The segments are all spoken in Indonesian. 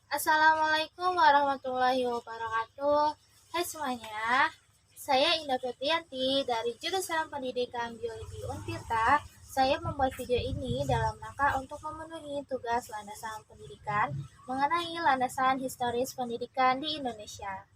Assalamualaikum warahmatullahi wabarakatuh. Hai semuanya, saya Indah Febrianti dari jurusan Pendidikan Biologi Untirta. Saya membuat video ini dalam rangka untuk memenuhi tugas landasan pendidikan mengenai landasan historis pendidikan di Indonesia.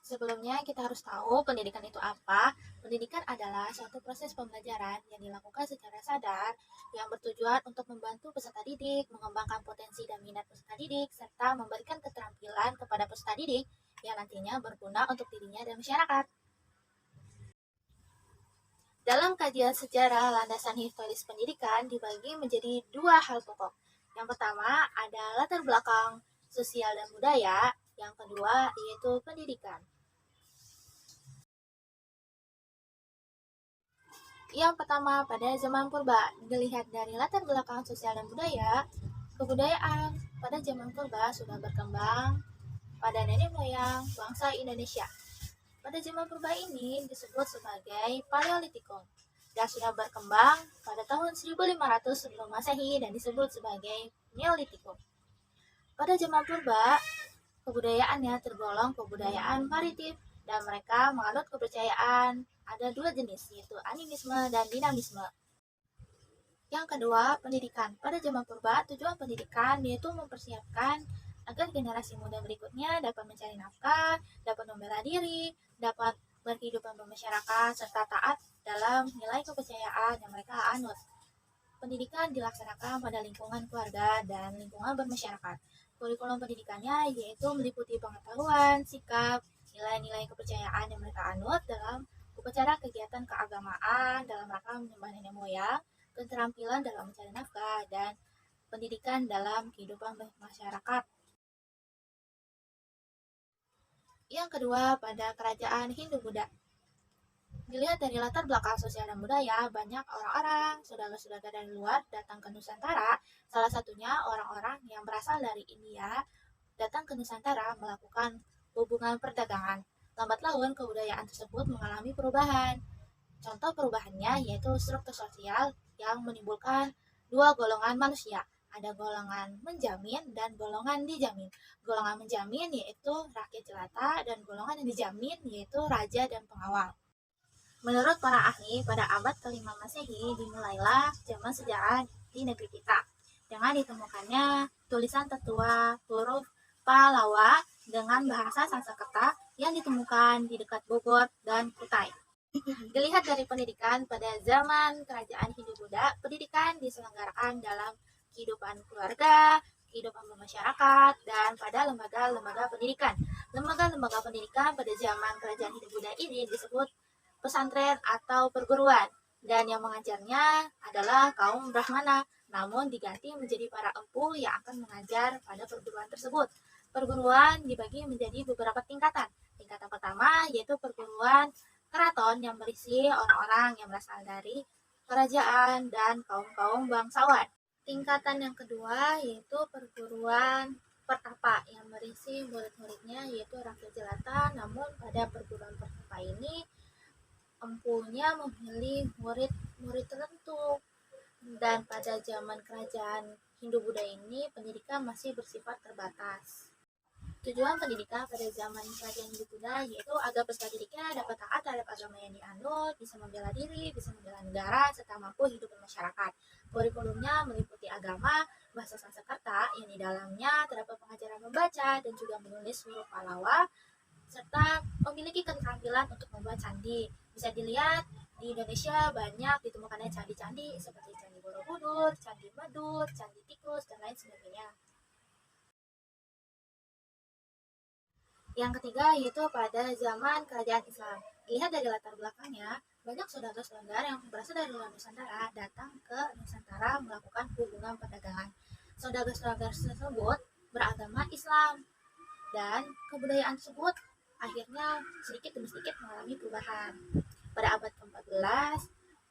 Sebelumnya kita harus tahu pendidikan itu apa. Pendidikan adalah suatu proses pembelajaran yang dilakukan secara sadar yang bertujuan untuk membantu peserta didik, mengembangkan potensi dan minat peserta didik, serta memberikan keterampilan kepada peserta didik yang nantinya berguna untuk dirinya dan masyarakat. Dalam kajian sejarah landasan historis pendidikan dibagi menjadi dua hal pokok. Yang pertama ada latar belakang sosial dan budaya, yang kedua yaitu pendidikan. Yang pertama, pada zaman purba, dilihat dari latar belakang sosial dan budaya, kebudayaan pada zaman purba sudah berkembang pada nenek moyang bangsa Indonesia. Pada zaman purba ini disebut sebagai Paleolitikum dan sudah berkembang pada tahun 1500 sebelum Masehi dan disebut sebagai Neolitikum. Pada zaman purba, kebudayaannya tergolong kebudayaan maritim dan mereka menganut kepercayaan ada dua jenis, yaitu animisme dan dinamisme. Yang kedua, pendidikan. Pada zaman purba, tujuan pendidikan yaitu mempersiapkan agar generasi muda berikutnya dapat mencari nafkah, dapat membela diri, dapat berkehidupan bermasyarakat, serta taat dalam nilai kepercayaan yang mereka anut. Pendidikan dilaksanakan pada lingkungan keluarga dan lingkungan bermasyarakat. Kurikulum pendidikannya yaitu meliputi pengetahuan, sikap, nilai-nilai kepercayaan yang mereka anut dalam upacara kegiatan keagamaan dalam rangka menyembah nenek moyang, keterampilan dalam mencari nafkah, dan pendidikan dalam kehidupan masyarakat. Yang kedua, pada kerajaan Hindu-Buddha. Dilihat dari latar belakang sosial dan budaya, banyak orang-orang, saudara-saudara dari luar datang ke Nusantara. Salah satunya orang-orang yang berasal dari India datang ke Nusantara melakukan hubungan perdagangan. Lambat laun kebudayaan tersebut mengalami perubahan. Contoh perubahannya yaitu struktur sosial yang menimbulkan dua golongan manusia. Ada golongan menjamin dan golongan dijamin. Golongan menjamin yaitu rakyat jelata dan golongan yang dijamin yaitu raja dan pengawal. Menurut para ahli, pada abad ke-5 Masehi dimulailah zaman sejarah di negeri kita dengan ditemukannya tulisan tertua huruf Palawa dengan bahasa Sanskerta yang ditemukan di dekat Bogor dan Kutai. Dilihat dari pendidikan pada zaman kerajaan Hindu-Buddha, pendidikan diselenggarakan dalam kehidupan keluarga, kehidupan masyarakat, dan pada lembaga-lembaga pendidikan. Lembaga-lembaga pendidikan pada zaman kerajaan Hindu-Buddha ini disebut pesantren atau perguruan, dan yang mengajarnya adalah kaum Brahmana, namun diganti menjadi para empu yang akan mengajar pada perguruan tersebut. Perguruan dibagi menjadi beberapa tingkatan. Tingkatan pertama yaitu perguruan keraton yang berisi orang-orang yang berasal dari kerajaan dan kaum-kaum bangsawan. Tingkatan yang kedua yaitu perguruan pertapa yang berisi murid-muridnya yaitu rakyat jelata, namun pada perguruan pertapa ini empunya memilih murid-murid tertentu. Dan pada zaman kerajaan Hindu-Buddha ini pendidikan masih bersifat terbatas. Tujuan pendidikan pada zaman kerajaan Hindu-Buddha yaitu agar peserta didiknya dapat taat terhadap agama yang dianut, bisa membela diri, bisa membela negara, serta mampu hidup bermasyarakat. Kurikulumnya meliputi agama, bahasa Sanskerta yang di dalamnya terdapat pengajaran membaca dan juga menulis huruf Pallawa, serta memiliki keterampilan untuk membuat candi. Bisa dilihat di Indonesia banyak ditemukannya candi-candi seperti Candi Borobudur, Candi Medut, Candi Tikus, dan lain sebagainya. Yang ketiga yaitu pada zaman kerajaan Islam. Lihat dari latar belakangnya, banyak saudara-saudara yang berasal dari luar Nusantara datang ke Nusantara melakukan hubungan perdagangan. Saudara-saudara tersebut beragama Islam dan kebudayaan tersebut akhirnya sedikit demi sedikit mengalami perubahan. Pada abad ke-14,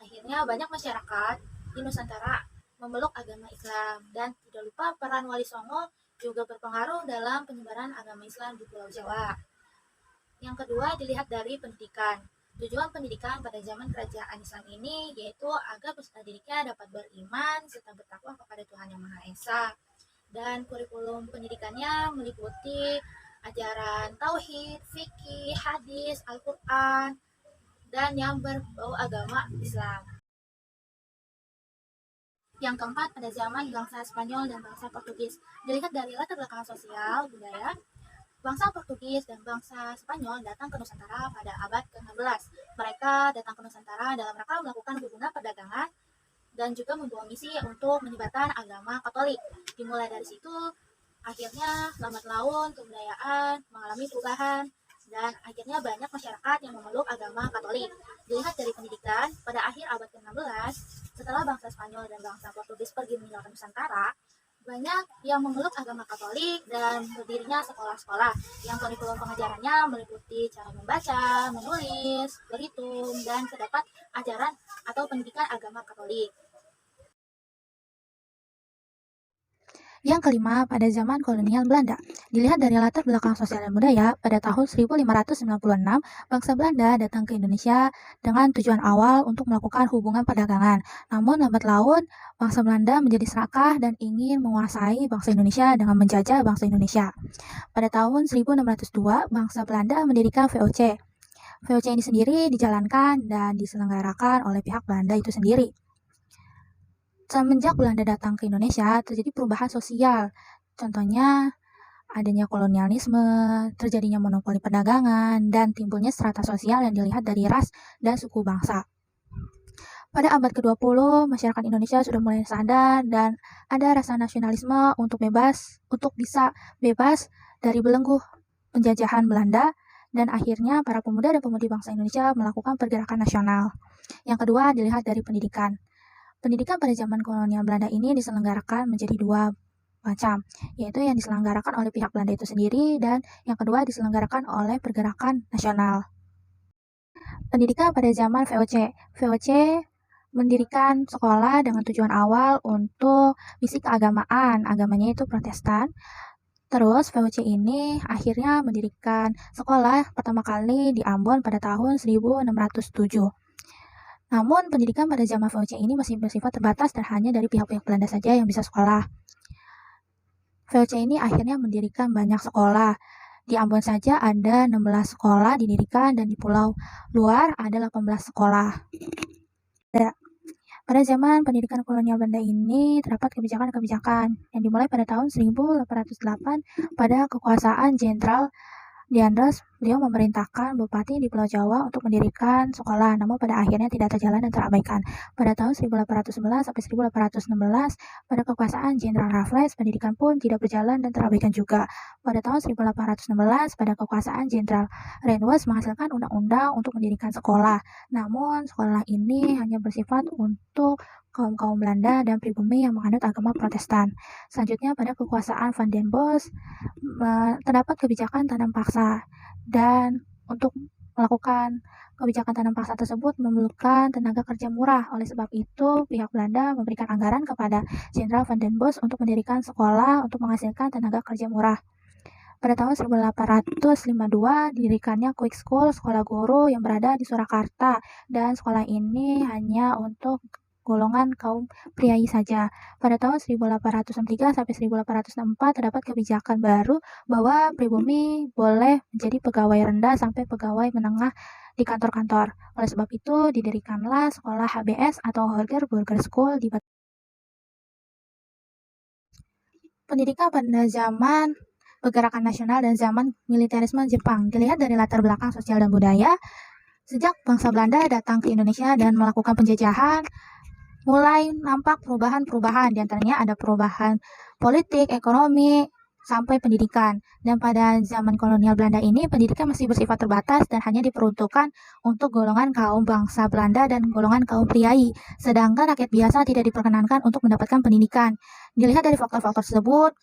akhirnya banyak masyarakat di Nusantara memeluk agama Islam dan tidak lupa peran Wali Songo juga berpengaruh dalam penyebaran agama Islam di Pulau Jawa. Yang kedua dilihat dari pendidikan. Tujuan pendidikan pada zaman kerajaan Islam ini yaitu agar peserta didiknya dapat beriman serta bertakwa kepada Tuhan Yang Maha Esa. dan kurikulum pendidikannya meliputi ajaran tauhid, fikih, hadis, Al-Quran, dan yang berbau agama Islam. Yang keempat, pada zaman bangsa Spanyol dan bangsa Portugis. Dilihat dari latar belakang sosial, budaya, bangsa Portugis dan bangsa Spanyol datang ke Nusantara pada abad ke-16. Mereka datang ke Nusantara dalam rangka melakukan hubungan perdagangan dan juga membawa misi untuk menyebarkan agama Katolik. Dimulai dari situ, akhirnya lambat laun kebudayaan mengalami perubahan dan akhirnya banyak masyarakat yang memeluk agama Katolik. Dilihat dari pendidikan, pada akhir abad ke-16, setelah bangsa Spanyol dan bangsa Portugis pergi meninggalkan Nusantara, banyak yang memeluk agama Katolik dan berdirinya sekolah-sekolah yang kurikulum pengajarannya meliputi cara membaca, menulis, berhitung, dan terdapat ajaran atau pendidikan agama Katolik. Yang kelima, pada zaman kolonial Belanda. Dilihat dari latar belakang sosial dan budaya, pada tahun 1596, bangsa Belanda datang ke Indonesia dengan tujuan awal untuk melakukan hubungan perdagangan. Namun lambat laun, bangsa Belanda menjadi serakah dan ingin menguasai bangsa Indonesia dengan menjajah bangsa Indonesia. Pada tahun 1602, bangsa Belanda mendirikan VOC. VOC ini sendiri dijalankan dan diselenggarakan oleh pihak Belanda itu sendiri. Semenjak Belanda datang ke Indonesia, terjadi perubahan sosial. Contohnya, adanya kolonialisme, terjadinya monopoli perdagangan, dan timbulnya strata sosial yang dilihat dari ras dan suku bangsa. Pada abad ke-20, masyarakat Indonesia sudah mulai sadar dan ada rasa nasionalisme untuk bisa bebas dari belenggu penjajahan Belanda, dan akhirnya para pemuda dan pemudi bangsa Indonesia melakukan pergerakan nasional. Yang kedua, dilihat dari pendidikan. Pendidikan pada zaman kolonial Belanda ini diselenggarakan menjadi dua macam, yaitu yang diselenggarakan oleh pihak Belanda itu sendiri dan yang kedua diselenggarakan oleh pergerakan nasional. Pendidikan pada zaman VOC. VOC mendirikan sekolah dengan tujuan awal untuk misi keagamaan, agamanya itu Protestan. Terus VOC ini akhirnya mendirikan sekolah pertama kali di Ambon pada tahun 1607. Namun, pendidikan pada zaman VOC ini masih bersifat terbatas dan hanya dari pihak-pihak Belanda saja yang bisa sekolah. VOC ini akhirnya mendirikan banyak sekolah. Di Ambon saja ada 16 sekolah didirikan dan di pulau luar ada 18 sekolah. Pada zaman pendidikan kolonial Belanda ini terdapat kebijakan-kebijakan yang dimulai pada tahun 1808 pada kekuasaan Jenderal Diandros. Beliau memerintahkan bupati di Pulau Jawa untuk mendirikan sekolah, namun pada akhirnya tidak terjalan dan terabaikan. Pada tahun 1811 sampai 1816, pada kekuasaan Jenderal Raffles, pendidikan pun tidak berjalan dan terabaikan juga. Pada tahun 1816, pada kekuasaan Jenderal Renwas menghasilkan undang-undang untuk mendirikan sekolah. Namun, sekolah ini hanya bersifat untuk kaum Belanda dan pribumi yang menganut agama Protestan. Selanjutnya, pada kekuasaan Van den Bosch, terdapat kebijakan tanam paksa, dan untuk melakukan kebijakan tanam paksa tersebut memerlukan tenaga kerja murah. Oleh sebab itu, pihak Belanda memberikan anggaran kepada Jenderal Van den Bosch untuk mendirikan sekolah untuk menghasilkan tenaga kerja murah. Pada tahun 1852 didirikannya Quick School, sekolah guru yang berada di Surakarta, dan sekolah ini hanya untuk golongan kaum priai saja. Pada tahun 1803 sampai 1804 terdapat kebijakan baru bahwa pribumi boleh menjadi pegawai rendah sampai pegawai menengah di kantor-kantor. Oleh sebab itu didirikanlah sekolah HBS atau Holger Burger School di Batu. Pendidikan pada zaman pergerakan nasional dan zaman militerisme Jepang. Dilihat dari latar belakang sosial dan budaya, sejak bangsa Belanda datang ke Indonesia dan melakukan penjajahan, mulai nampak perubahan-perubahan, diantaranya ada perubahan politik, ekonomi, sampai pendidikan. Dan pada zaman kolonial Belanda ini, pendidikan masih bersifat terbatas dan hanya diperuntukkan untuk golongan kaum bangsa Belanda dan golongan kaum priai, sedangkan rakyat biasa tidak diperkenankan untuk mendapatkan pendidikan. Dilihat dari faktor-faktor tersebut,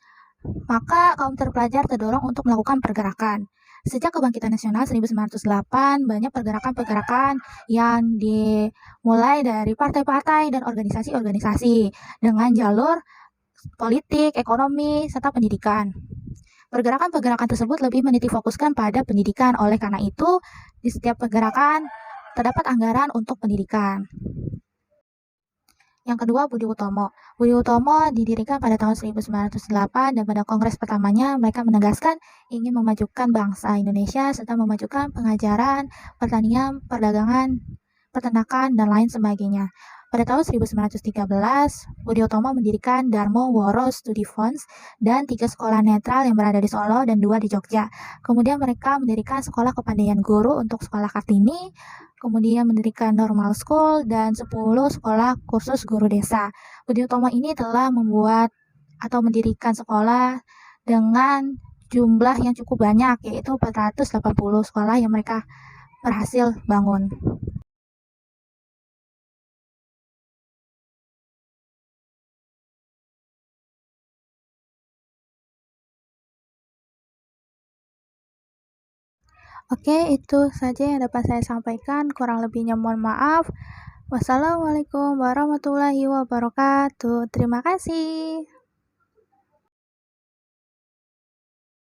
maka kaum terpelajar terdorong untuk melakukan pergerakan. Sejak kebangkitan nasional 1908, banyak pergerakan-pergerakan yang dimulai dari partai-partai dan organisasi-organisasi dengan jalur politik, ekonomi, serta pendidikan. Pergerakan-pergerakan tersebut lebih menitikfokuskan pada pendidikan. Oleh karena itu, di setiap pergerakan terdapat anggaran untuk pendidikan. Yang kedua, Budi Utomo. Budi Utomo didirikan pada tahun 1908 dan pada kongres pertamanya mereka menegaskan ingin memajukan bangsa Indonesia serta memajukan pengajaran, pertanian, perdagangan, peternakan, dan lain sebagainya. Pada tahun 1913, Budi Utomo mendirikan Darmo Woro Studi Fonds dan 3 sekolah netral yang berada di Solo dan 2 di Jogja. Kemudian mereka mendirikan sekolah kepandaian guru untuk sekolah Kartini, kemudian mendirikan normal school dan 10 sekolah kursus guru desa. Budi Utomo ini telah membuat atau mendirikan sekolah dengan jumlah yang cukup banyak, yaitu 480 sekolah yang mereka berhasil bangun. Oke, itu saja yang dapat saya sampaikan. Kurang lebihnya mohon maaf. Wassalamualaikum warahmatullahi wabarakatuh. Terima kasih.